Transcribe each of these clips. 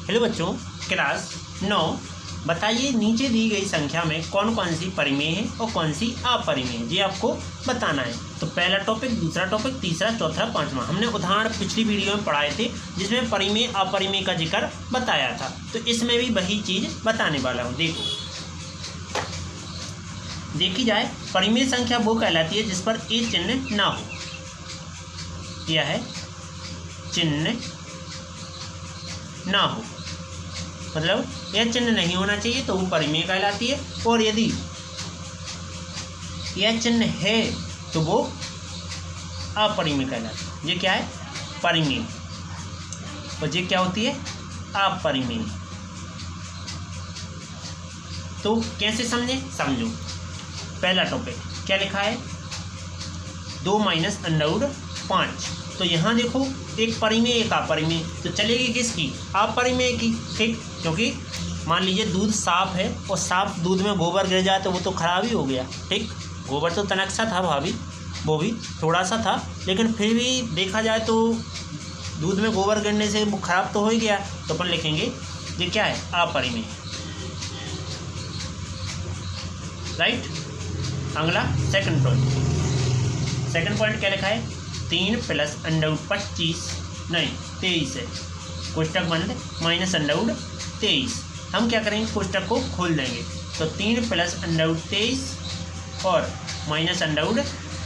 Hello बच्चों, class 9 बताइए नीचे दी गई संख्या में कौन कौन सी परिमेय है और कौन सी अपरिमेय है, ये आपको बताना है। तो पहला टॉपिक, दूसरा टॉपिक, तीसरा, चौथा, पांचवा हमने उदाहरण पिछली वीडियो में पढ़ाए थे जिसमें परिमेय अपरिमेय का जिक्र बताया था। तो इसमें भी वही चीज़ बताने वाला हूँ। देखी जाए, परिमेय संख्या वो कहलाती है जिस पर ए चिन्ह ना हो। यह है चिन्ह ना हो, मतलब यह चिन्ह नहीं होना चाहिए तो वो परिमेय कहलाती है। और यदि यह चिन्ह है तो वो अपरिमेय कहलाती है। ये क्या है? परिमेय। और ये क्या होती है? अपरिमेय। तो कैसे समझे? समझो। पहला टॉपिक क्या लिखा है? 2 माइनस अंडर 5। तो यहाँ देखो, एक परिमेय एक अपरिमेय, तो चलेगी किसकी? अपरिमेय की। ठीक, क्योंकि मान लीजिए दूध साफ है और साफ दूध में गोबर गिर जाए तो वो तो खराब ही हो गया। ठीक, गोबर तो तनक सा था भाभी, वो भी थोड़ा सा था, लेकिन फिर भी देखा जाए तो दूध में गोबर गिरने से वो खराब तो हो ही गया। तो अपन लिखेंगे ये क्या है? अपरिमेय। राइट। अगला सेकंड पॉइंट। सेकंड पॉइंट क्या लिखा है? 3 प्लस अंडर 25 नहीं 23 है। कोष्टक बंद माइनस अंडर 23। हम क्या करेंगे? कोष्टक को खोल देंगे। तो 3 प्लस अंडर 23 और माइनस अंडर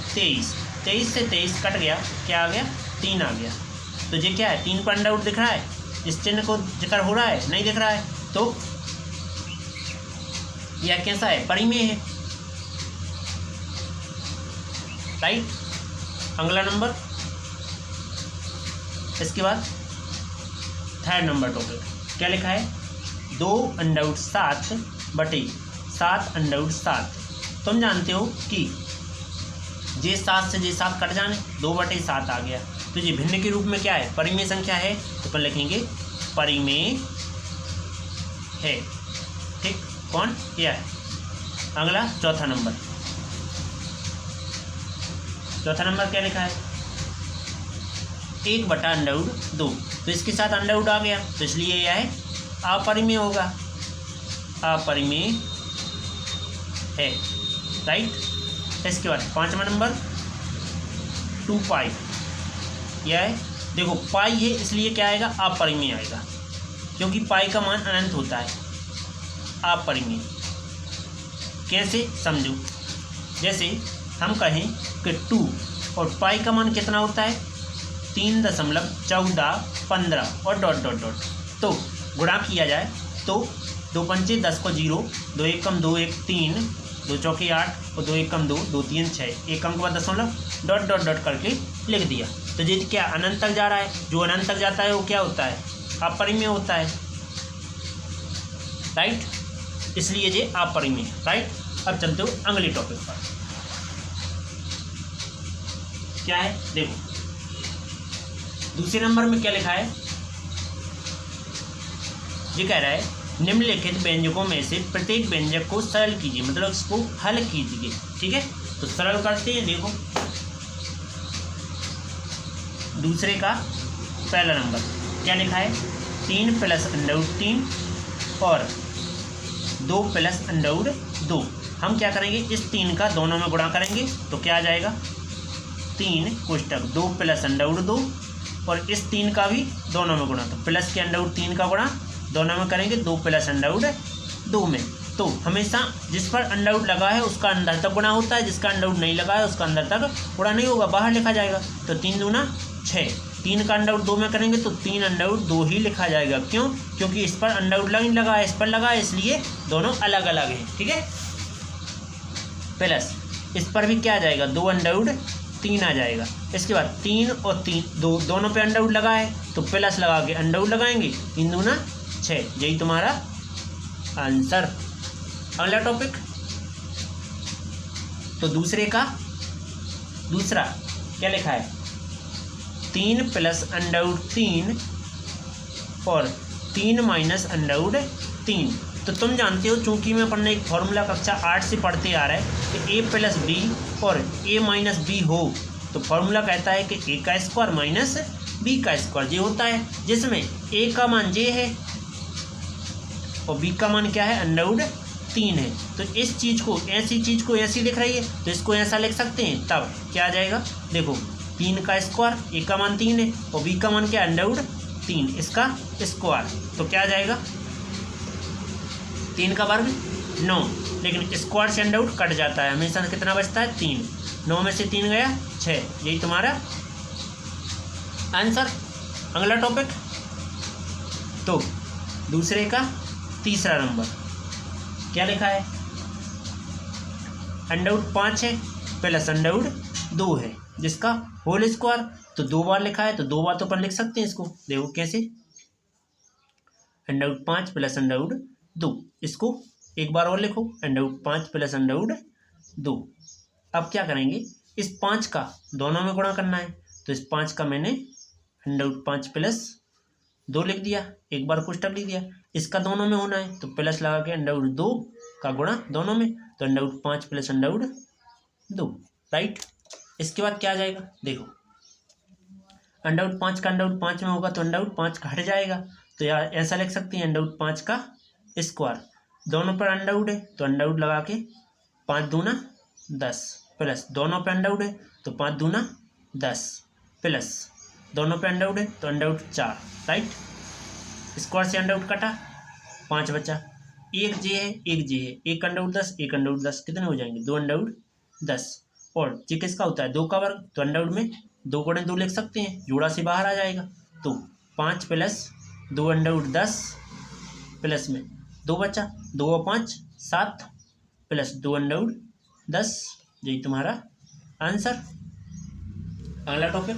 23। 23 से 23 कट गया, क्या आ गया? 3 आ गया। तो ये क्या है? 3 पर अंडर दिख रहा है, इस चिन्ह को जिक्र हो रहा है? नहीं दिख रहा है। तो यह कैसा है? परिमेय है। राइट। अगला नंबर, इसके बाद थर्ड नंबर टॉपिक क्या लिखा है? 2 अंडर 7 बटे 7 अंडर 7। तुम जानते हो कि जे 7 से जे 7 कट जाने, 2 बटे 7 आ गया। तो ये भिन्न के रूप में क्या है? परिमेय संख्या है। तो अपन लिखेंगे परिमेय है। ठीक, कौन? यह है। अगला चौथा नंबर। चौथा नंबर क्या लिखा है? 1 बटा अंडर 2। तो इसके साथ अंडर आ गया, तो इसलिए यह है अपरिमेय होगा। अपरिमेय है। राइट। इसके बाद पांचवा नंबर 2 पाई। यह है, देखो पाई है इसलिए क्या आएगा? अपरिमेय आएगा, क्योंकि पाई का मान अनंत होता है। अपरिमेय कैसे? समझो। जैसे हम कहें कि 2 और पाई का मान कितना होता है? 3.1415 और डॉट डॉट डॉट। तो गुणा किया जाए तो 2 पंचे 10 को 0, 2 एकम 2 1 3, 2 चौके 8 और 2 एकम 2, 2 3 6, एक अंक बाद दशमलव डॉट डॉट डॉट करके लिख दिया। तो ये क्या अनंत तक जा रहा है? जो अनंत तक जाता है वो क्या होता है? अपरिमेय होता है। राइट, इसलिए ये अपरिमेय। राइट। अब चलते हो अगले टॉपिक पर। क्या है? देखो, दूसरे नंबर में क्या लिखा है? ये कह रहा है निम्नलिखित व्यंजकों में से प्रत्येक व्यंजक को सरल कीजिए, मतलब इसको हल कीजिए। ठीक है, तो सरल करते हैं। देखो, दूसरे का पहला नंबर क्या लिखा है? 3 प्लस अंडर 3 और 2 प्लस अंडर 2। हम क्या करेंगे? इस 3 का दोनों में गुणा करेंगे तो क्या आ जाएगा? 3 कोष्टक 2 प्लस अंडर 2 और इस 3 का भी दोनों में गुणा, तो प्लस के अंडर 3 का गुणा दोनों में करेंगे 2 प्लस अंडर 2 में। तो हमेशा जिस पर अंडर लगा है उसका अंदर तक गुणा होता है, जिसका अंडर नहीं लगा है उसका अंदर तक गुणा नहीं होगा, बाहर लिखा जाएगा। तो 3 दूना 6, 3 का अंडर 2 में करेंगे तो 3 अंडर 2 ही लिखा जाएगा। क्यों? क्योंकि इस पर अंडर नहीं लगा है, इस पर लगा है, इसलिए दोनों अलग अलग हैं। ठीक है, प्लस इस पर भी क्या आ जाएगा? 2 अंडर 3 आ जाएगा। इसके बाद 3 और 3 दोनों पे अंडर लगा है तो प्लस लगा के अंडर लगाएंगे, 3 दूना 6, यही तुम्हारा आंसर। अगला टॉपिक, तो दूसरे का दूसरा क्या लिखा है? 3 प्लस अंडर 3 और 3 माइनस अंडर 3। तो तुम जानते हो, चूंकि मैं पढ़ने एक फॉर्मूला कक्षा 8 से पढ़ते आ रहा है कि a प्लस बी और a माइनस बी हो, तो फॉर्मूला कहता है कि a का स्क्वायर माइनस b का स्क्वायर ये होता है, जिसमें a का मान j है और b का मान क्या है अंडरवुड 3 है। तो इस चीज़ को ऐसी चीज़ को ऐसी लिख रही है तो इसको ऐसा लिख सकते हैं। तब क्या आ जाएगा देखो 3 का स्क्वायर, a का मान 3 है और b का मान क्या है अंडरवुड 3, इसका स्क्वायर। तो क्या आ जाएगा 3 का वर्ग 9, लेकिन स्क्वायर से अंडरवुड कट जाता है, हमेशा कितना बचता है 3। 9 में से 3 गया 6, यही तुम्हारा आंसर। अगला टॉपिक तो दूसरे का तीसरा नंबर क्या लिखा है, अंडरवुड 5 है प्लस अंडरवुड 2 है जिसका होल स्क्वायर। तो 2 बार लिखा है तो 2 बार तो अपन लिख सकते हैं इसको। देखो कैसे, अंडरवुड 5 प्लस अंडरवुड 2, इसको एक बार और लिखो अंडरवुड 5 प्लस अंडरवुड 2। अब क्या करेंगे, इस 5 का दोनों में गुणा करना है, तो इस 5 का मैंने अंडरवुड 5 प्लस 2 लिख दिया, एक बार कोष्टक लिख दिया। इसका दोनों में होना है तो प्लस लगा के अंडरवुड 2 का गुणा दोनों में, तो अंडरवुड 5 प्लस अंडरवुड 2, राइट। इसके बाद क्या आ जाएगा देखो, अंडरवुड 5 का अंडरवुड 5 में होगा तो अंडरवुड 5 का हट जाएगा, तो यार ऐसा लिख सकते हैं अंडरवुड 5 का स्क्वायर। दोनों पर अंडरवुड है तो अंडरवुड लगा के 5 दूना 10 प्लस दोनों पे अंडरवुड है तो 5 दूना 10 प्लस दोनों पे अंडरवुड है तो अंडरवुड 4, राइट। स्क्वायर से अंडरवुड कटा 5 बचा, एक जे है एक जे है, एक अंडरवुड 10 एक अंडरवुड 10 कितने हो जाएंगे 2 अंडरवुड 10। और जे किसका होता है 2 का वर्ग, तो अंडरवुड में 2 गुणे 2 लिख सकते हैं, जोड़ा से बाहर आ जाएगा। तो 5 प्लस 2 अंडरवुड 10 प्लस में 2 बचा, 2 और 5 7 प्लस 2 अंडरवुड 10, यही तुम्हारा आंसर। अगला टॉपिक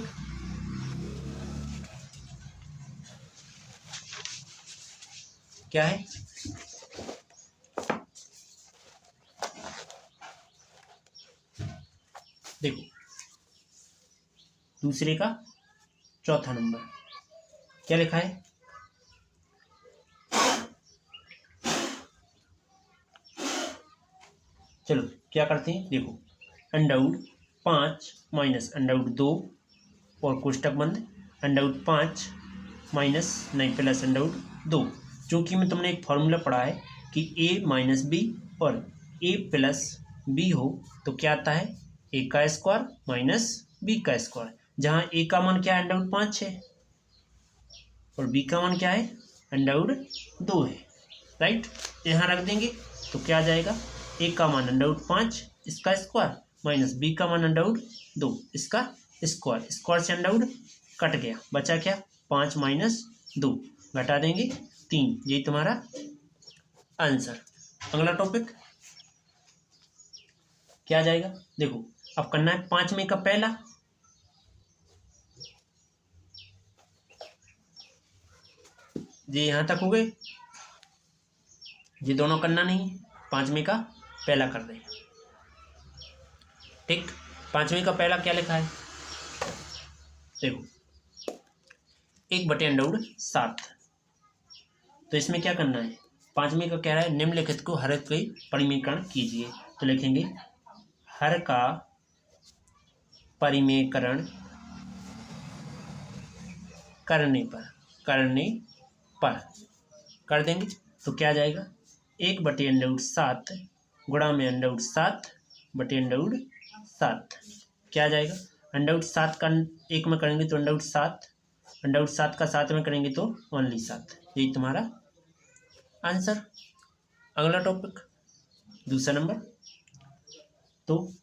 क्या है, देखो दूसरे का चौथा नंबर क्या लिखा है, चलो क्या करते हैं देखो, अंडरवुड 5 माइनस अंडरवुड 2 और कोष्टक बंद, अंडरवुड 5 माइनस नहीं प्लस अंडरवुड 2। चूँकि में तुमने एक फॉर्मूला पढ़ा है कि a माइनस बी और a प्लस बी हो तो क्या आता है a का स्क्वायर माइनस b का स्क्वायर, जहाँ a का मान क्या है अंडरवुड 5 है और b का मान क्या है अंडरवुड 2 है, राइट। यहाँ रख देंगे तो क्या आ जाएगा, a का मान अंडरवुड 5 इसका स्क्वायर माइनस b का मान अंडरवुड 2 इसका स्क्वायर, स्क्वायर से अंडरवुड कट गया, बचा क्या 5 माइनस 2 घटा देंगे 3, यही तुम्हारा आंसर। अगला टॉपिक क्या आ जाएगा देखो, अब करना है 5 में का पहला, ये यहां तक हो गए, ये दोनों करना नहीं है, 5 में का पहला कर दें, ठीक। 5 में का पहला क्या लिखा है देखो, 1/√7, तो इसमें क्या करना है, 5 में का कह रहा है निम्नलिखित को हर के परिमेयकरण कीजिए, तो लिखेंगे हर का परिमेयकरण करने पर कर देंगे तो क्या आ जाएगा, 1/√7 गुणा में √7/√7 क्या आ जाएगा, √7 का 1 में करेंगे तो √7, √7 का 7 में करेंगे तो ओनली 7, यही तुम्हारा आंसर। अगला टॉपिक दूसरा नंबर, तो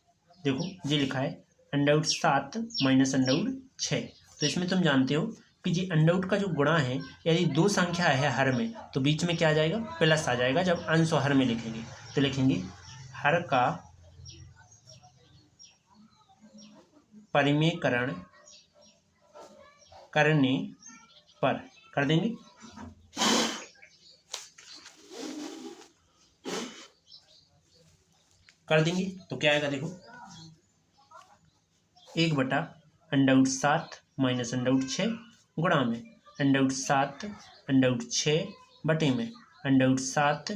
देखो ये लिखा है √7 माइनस √6, तो इसमें तुम जानते हो कि जी अंडरवुड का जो गुणा है, यदि 2 संख्या है हर में तो बीच में क्या आ जाएगा प्लस आ जाएगा, जब अंश और हर में लिखेंगे तो लिखेंगे हर का परिमेयकरण करने पर कर देंगे, तो क्या आएगा देखो, 1/√7 माइनस √6 गुणा में √7 √6 बटे में √7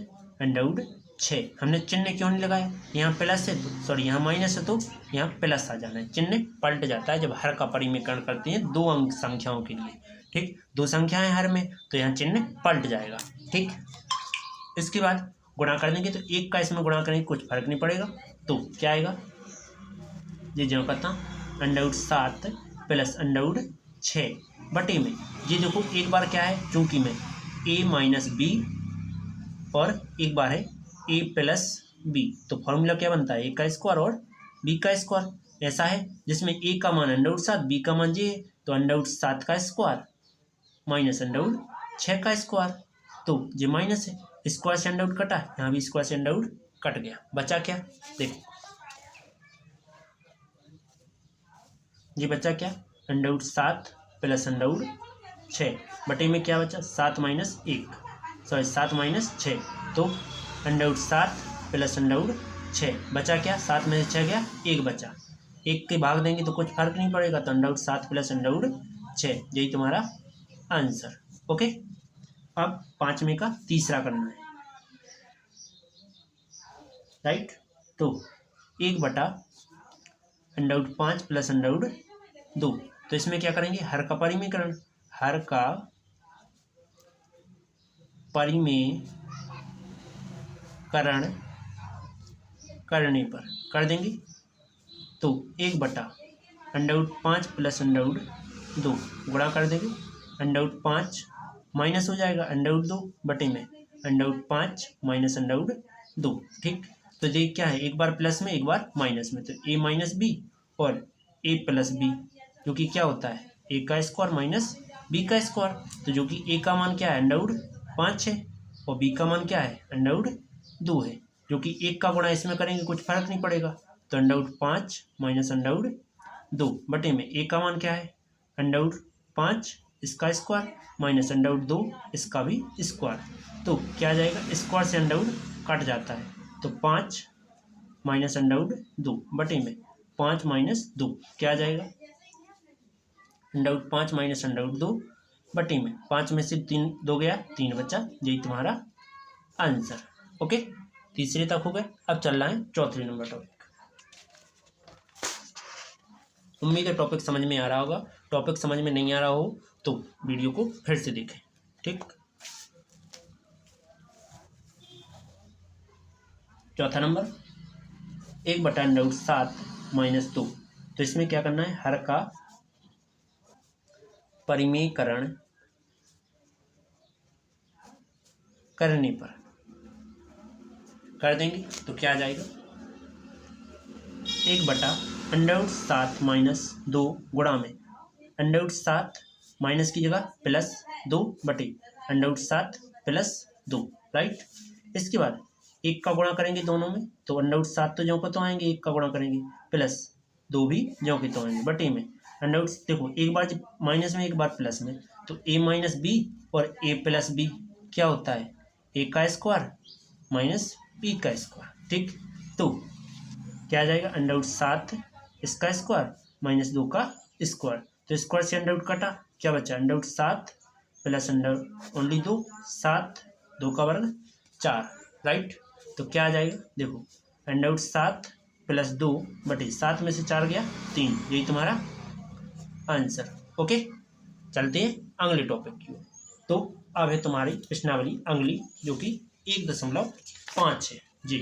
हमने चिन्ह क्यों नहीं लगाया, यहाँ प्लस है तो सॉरी यहाँ माइनस है तो यहाँ प्लस आ जाना है, चिन्ह पलट जाता है जब हर का परिमेयकरण करते हैं 2 अंक संख्याओं के लिए, ठीक। 2 संख्याएं हर में तो यहाँ चिन्ह पलट जाएगा, ठीक। इसके बाद गुणा कर देंगे, तो 1 का इसमें गुणा करेंगे कुछ फर्क नहीं पड़ेगा, तो क्या आएगा ये जो कहता अंडर 7 प्लस अंडर 6 बटे में ये देखो एक बार क्या है, चूंकि में a माइनस बी और एक बार है a प्लस बी, तो फॉर्मूला क्या बनता है a का स्क्वायर और b का स्क्वायर। ऐसा है जिसमें a का मान अंडर 7 b का मान ये है, तो अंडर 7 का स्क्वायर माइनस अंडर 6 का स्क्वायर, तो ये माइनस है, स्क्वायर से अंडर कटा, यहाँ भी स्क्वायर से अंडर कट गया, बचा क्या देखो ये बचा क्या अंडर 7 प्लस अंडर 6 बटे में क्या बचा 7 माइनस 1 सॉरी 7 माइनस 6, तो अंडर 7 प्लस अंडर 6 बचा क्या 7 में से 6 गया 1 बचा, 1 के भाग देंगे तो कुछ फर्क नहीं पड़ेगा, तो अंडर 7 प्लस अंडर 6 यही तुम्हारा आंसर। ओके, अब 5वें का तीसरा करना है, राइट। तो 1 बटा अंडर 5 प्लस अंडर 2, तो इसमें क्या करेंगे हर का परिमेयकरण, हर का परिमेयकरण करने पर कर देंगे, तो 1 बटा अंडर 5 प्लस अंडर 2 गुणा कर देंगे, अंडर 5 माइनस हो जाएगा अंडर 2 बटे में अंडर 5 माइनस अंडर 2, ठीक। तो ये क्या है एक बार प्लस में एक बार माइनस में, तो a माइनस बी और a प्लस बी जो कि क्या होता है a का स्क्वायर माइनस b का स्क्वायर, तो जो कि a का मान क्या है अंडर 5 है और b का मान क्या है अंडर 2 है, जो कि 1 का गुणा इसमें करेंगे कुछ फर्क नहीं पड़ेगा, तो अंडर 5 माइनस अंडर 2 बटे में a का मान क्या है अंडर 5 इसका स्क्वायर माइनस अंडर 2 इसका भी स्क्वायर, तो क्या आ जाएगा स्क्वायर से अंडर कट जाता है, तो 5 माइनस अंडर 2 बटे में 5 माइनस 2 क्या आ जाएगा अंडर 5 माइनस अंडर 2 बटे में 5 में से 3 2 गया 3 बचा, यही तुम्हारा आंसर। ओके, तीसरे तक हो गए, अब चल रहा है चौथे नंबर टॉपिक। उम्मीद है टॉपिक समझ में आ रहा होगा, टॉपिक समझ में नहीं आ रहा हो तो वीडियो को फिर से देखें, ठीक। चौथा नंबर 1 बटा अंडर 7 माइनस 2, तो इसमें क्या करना है हर का परिमेयकरण करने पर कर देंगे, तो क्या आ जाएगा 1 बटा अंडर 7 माइनस 2 गुणा में अंडर 7 माइनस की जगह प्लस 2 बटे अंडर 7 प्लस 2, राइट। इसके बाद 1 का गुणा करेंगे दोनों में, तो अंडर 7 तो ज्यों को तो आएंगे, 1 का गुणा करेंगे प्लस 2 भी ज्यों के तो आएंगे बटे में अंडर, देखो एक बार माइनस में एक बार प्लस में, तो a माइनस बी और a प्लस बी क्या होता है a का स्क्वायर माइनस b का स्क्वायर, ठीक। तो क्या आ जाएगा अंडर 7 इसका स्क्वायर माइनस 2 का स्क्वायर, तो स्क्वायर से अंडर कटा, क्या बचा अंडर 7 प्लस अंडर ओनली 2 7 2 का वर्ग 4, राइट। तो क्या आ जाएगा देखो अंडर 7 प्लस 2 बटे 7 में से 4 गया 3, यही तुम्हारा आंसर। ओके, चलते हैं अगले टॉपिक की ओर। तो अब है तुम्हारी प्रश्नावली अगली जो कि 1.5 है जी,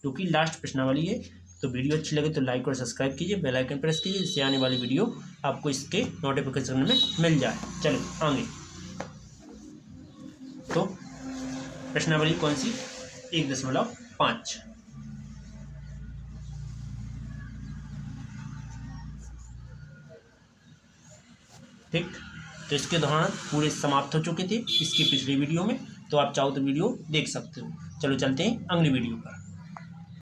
जो कि लास्ट प्रश्नावली है। तो वीडियो अच्छी लगे तो लाइक और सब्सक्राइब कीजिए, बेल आइकन प्रेस कीजिए, जिससे आने वाली वीडियो आपको इसके नोटिफिकेशन में मिल जाए। चलो आगे, तो प्रश्नावली कौन सी 1.5, ठीक। तो इसके दौरान पूरे समाप्त हो चुके थे इसकी पिछली वीडियो में, तो आप चाहो तो वीडियो देख सकते हो। चलो चलते हैं अगली वीडियो पर।